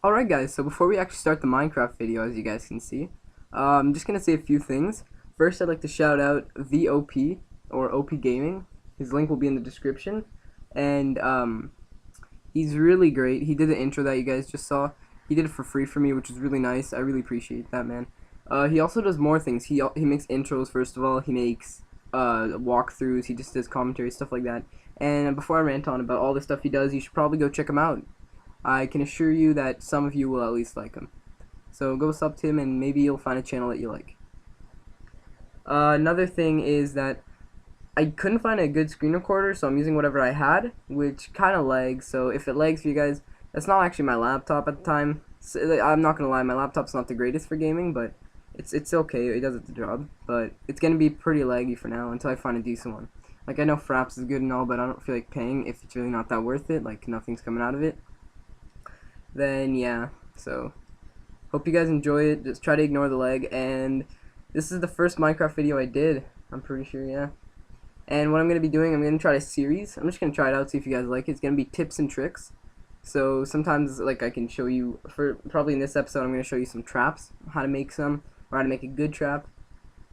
Alright guys, so before we actually start the Minecraft video, as you guys can see, I'm just going to say a few things. First, I'd like to shout out VOP, or OP Gaming. His link will be in the description. And he's really great. He did the intro that you guys just saw. He did it for free for me, which is really nice. I really appreciate that, man. He also does more things. He makes intros, first of all. He makes walkthroughs. He just does commentary, stuff like that. And before I rant on about all the stuff he does, you should probably go check him out. I can assure you that some of you will at least like him. So go sub to him and maybe you'll find a channel that you like. Another thing is that I couldn't find a good screen recorder, so I'm using whatever I had, which kind of lags. So if it lags for you guys, that's not actually my laptop at the time. So, I'm not gonna lie, my laptop's not the greatest for gaming, but it's okay. It does its job. But it's gonna be pretty laggy for now until I find a decent one. Like, I know Fraps is good and all, but I don't feel like paying if it's really not that worth it. Like, nothing's coming out of it. Then yeah, so hope you guys enjoy it. Just try to ignore the lag. And this is the first Minecraft video I did, I'm pretty sure. Yeah. And what I'm gonna be doing, I'm gonna try a series. I'm just gonna try it out, see if you guys like it. It's gonna be tips and tricks. So sometimes, like, I can show you, for probably in this episode, I'm gonna show you some traps, how to make some, or how to make a good trap.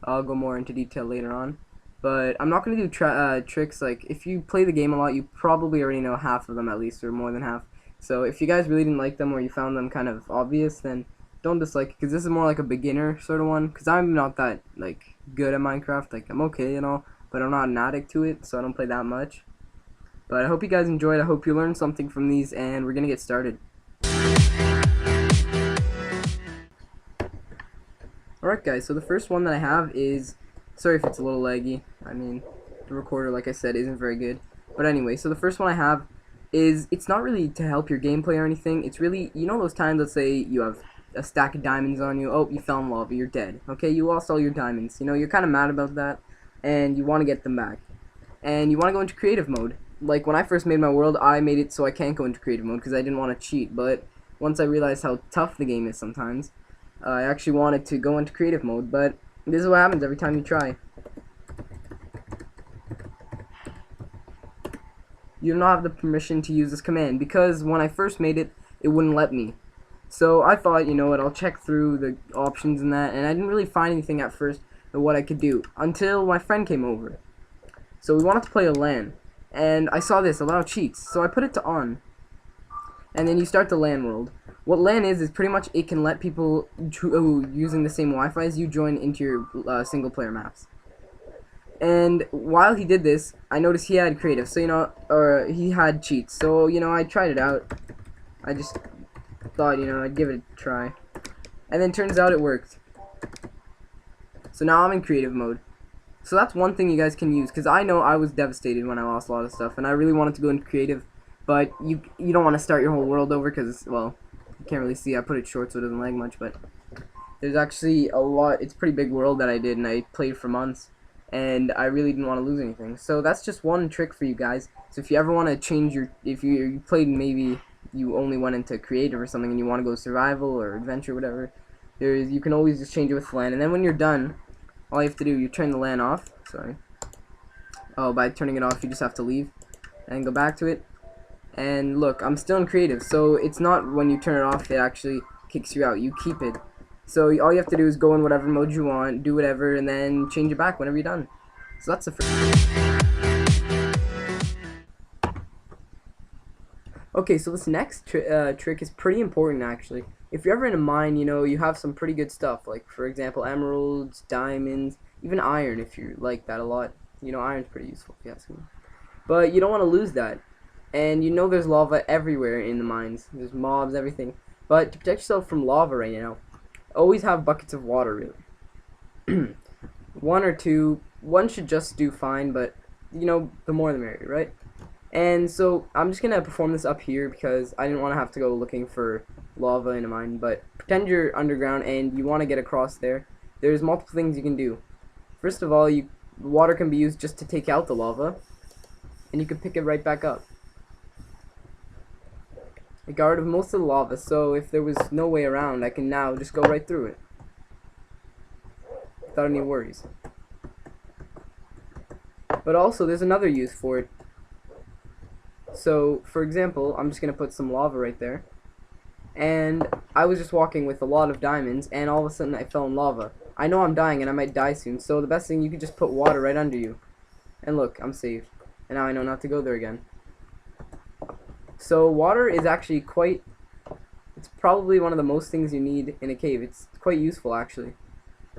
I'll go more into detail later on. But I'm not gonna do tricks. Like, if you play the game a lot, you probably already know half of them at least, or more than half. So if you guys really didn't like them, or you found them kind of obvious, then don't dislike it, because this is more like a beginner sort of one, because I'm not that, like, good at Minecraft. Like, I'm okay and all, but I'm not an addict to it, so I don't play that much. But I hope you guys enjoyed. I hope you learned something from these, and we're gonna get started. Alright guys, so the first one that I have is, sorry if it's a little laggy, I mean, the recorder, like I said, isn't very good. But anyway, so the first one I have is, it's not really to help your gameplay or anything. It's really, you know those times, let's say you have a stack of diamonds on you. Oh, you fell in lava, you're dead. Okay, you lost all your diamonds. You know, you're kind of mad about that, and you want to get them back. And you want to go into creative mode. Like, when I first made my world, I made it so I can't go into creative mode because I didn't want to cheat. But once I realized how tough the game is sometimes, I actually wanted to go into creative mode. But this is what happens every time you try. You don't have the permission to use this command, because when I first made it, it wouldn't let me. So I thought, you know what, I'll check through the options and that, and I didn't really find anything at first of what I could do, until my friend came over. So we wanted to play a LAN, and I saw this, allow cheats, so I put it to on. And then you start the LAN world. What LAN is pretty much it can let people using the same Wi-Fi as you join into your single player maps. And while he did this, I noticed he had creative, so, you know, or he had cheats. So, you know, I tried it out. I just thought, you know, I'd give it a try. And then turns out it worked. So now I'm in creative mode. So that's one thing you guys can use, because I know I was devastated when I lost a lot of stuff, and I really wanted to go into creative, but you don't want to start your whole world over, because, well, you can't really see. I put it short so it doesn't lag much, but there's actually a lot. It's a pretty big world that I did, and I played for months. And I really didn't want to lose anything. So that's just one trick for you guys. So if you ever want to change your, if you played, maybe you only went into creative or something and you want to go survival or adventure, whatever, you can always just change it with LAN. And then when you're done, all you have to do, you turn the LAN off. Sorry. Oh, by turning it off, you just have to leave and go back to it. And look, I'm still in creative, so it's not when you turn it off it actually kicks you out. You keep it. So all you have to do is go in whatever mode you want, do whatever, and then change it back whenever you're done. So that's the first. Okay, so this next trick is pretty important, actually. If you're ever in a mine, you know, you have some pretty good stuff, like, for example, emeralds, diamonds, even iron, if you like that a lot. You know, iron's pretty useful, if you ask me. But you don't want to lose that. And you know there's lava everywhere in the mines. There's mobs, everything. But to protect yourself from lava right now, always have buckets of water, really. One or two, one should just do fine, but, you know, the more the merrier, right? And so I'm just gonna perform this up here because I didn't want to have to go looking for lava in a mine. But pretend you're underground and you want to get across there. There's multiple things you can do. First of all, water can be used just to take out the lava, and you can pick it right back up. I got rid of most of the lava, so if there was no way around, I can now just go right through it without any worries. But also, there's another use for it. So, for example, I'm just going to put some lava right there, and I was just walking with a lot of diamonds, and all of a sudden I fell in lava. I know I'm dying and I might die soon, so the best thing, you could just put water right under you. And look, I'm saved. And now I know not to go there again. So water is actually it's probably one of the most things you need in a cave. It's quite useful actually.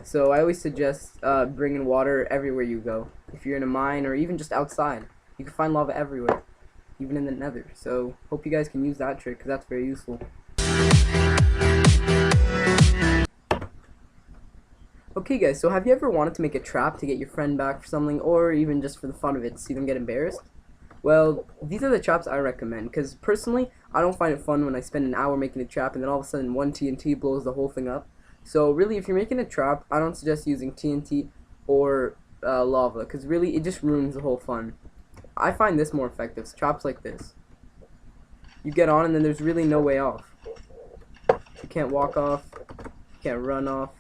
So I always suggest bringing water everywhere you go. If you're in a mine or even just outside, you can find lava everywhere, even in the nether. So hope you guys can use that trick, because that's very useful. Okay guys, so have you ever wanted to make a trap to get your friend back for something, or even just for the fun of it, to see them get embarrassed? Well, these are the traps I recommend, because personally, I don't find it fun when I spend an hour making a trap and then all of a sudden one TNT blows the whole thing up. So really, if you're making a trap, I don't suggest using TNT or lava, because really it just ruins the whole fun. I find this more effective, so traps like this. You get on and then there's really no way off. You can't walk off, you can't run off.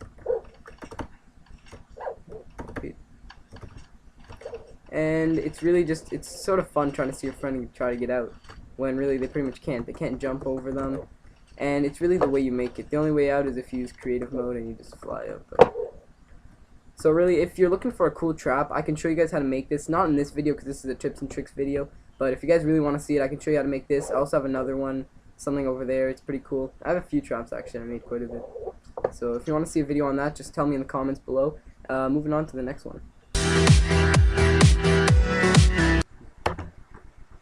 And it's really just, it's sort of fun trying to see your friend and try to get out, when really they pretty much can't. They can't jump over them, and it's really the way you make it. The only way out is if you use creative mode and you just fly up. So really, if you're looking for a cool trap, I can show you guys how to make this. Not in this video, because this is a tips and tricks video, but if you guys really want to see it, I can show you how to make this. I also have another one, something over there. It's pretty cool. I have a few traps actually. I made quite a bit. So if you want to see a video on that, just tell me in the comments below. Moving on to the next one.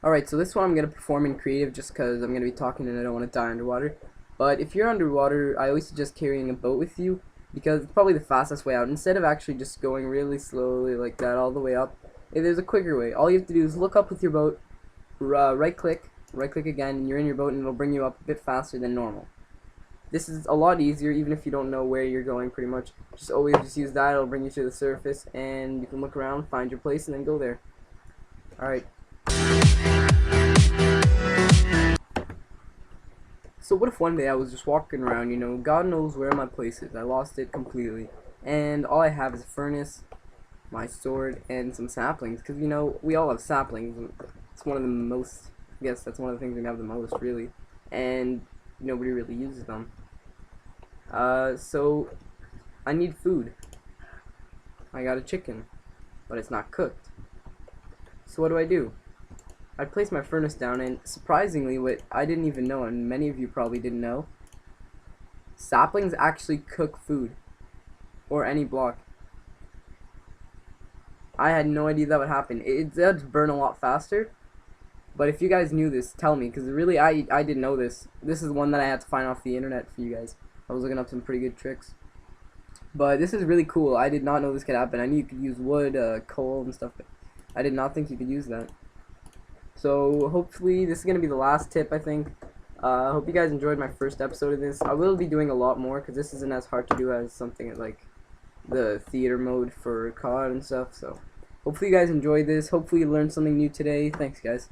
Alright, so this one I'm going to perform in creative just because I'm going to be talking and I don't want to die underwater. But if you're underwater, I always suggest carrying a boat with you, because it's probably the fastest way out. Instead of actually just going really slowly like that all the way up, there's a quicker way. All you have to do is look up with your boat, right click again, and you're in your boat, and it'll bring you up a bit faster than normal. This is a lot easier even if you don't know where you're going pretty much. Just always just use that, it'll bring you to the surface, and you can look around, find your place, and then go there. Alright. So what if one day I was just walking around, you know, God knows where my place is. I lost it completely. And all I have is a furnace, my sword, and some saplings. Because, you know, we all have saplings. It's one of the most, I guess that's one of the things we have the most, really. And nobody really uses them. So I need food. I got a chicken, but it's not cooked. So what do? I placed my furnace down, and surprisingly, what I didn't even know, and many of you probably didn't know, saplings actually cook food, or any block. I had no idea that would happen. It does burn a lot faster, but if you guys knew this, tell me, because really I didn't know this. This is one that I had to find off the internet for you guys. I was looking up some pretty good tricks. But this is really cool. I did not know this could happen. I knew you could use wood, coal, and stuff, but I did not think you could use that. So hopefully this is going to be the last tip, I think. I hope you guys enjoyed my first episode of this. I will be doing a lot more, because this isn't as hard to do as something like the theater mode for COD and stuff. So hopefully you guys enjoyed this. Hopefully you learned something new today. Thanks guys.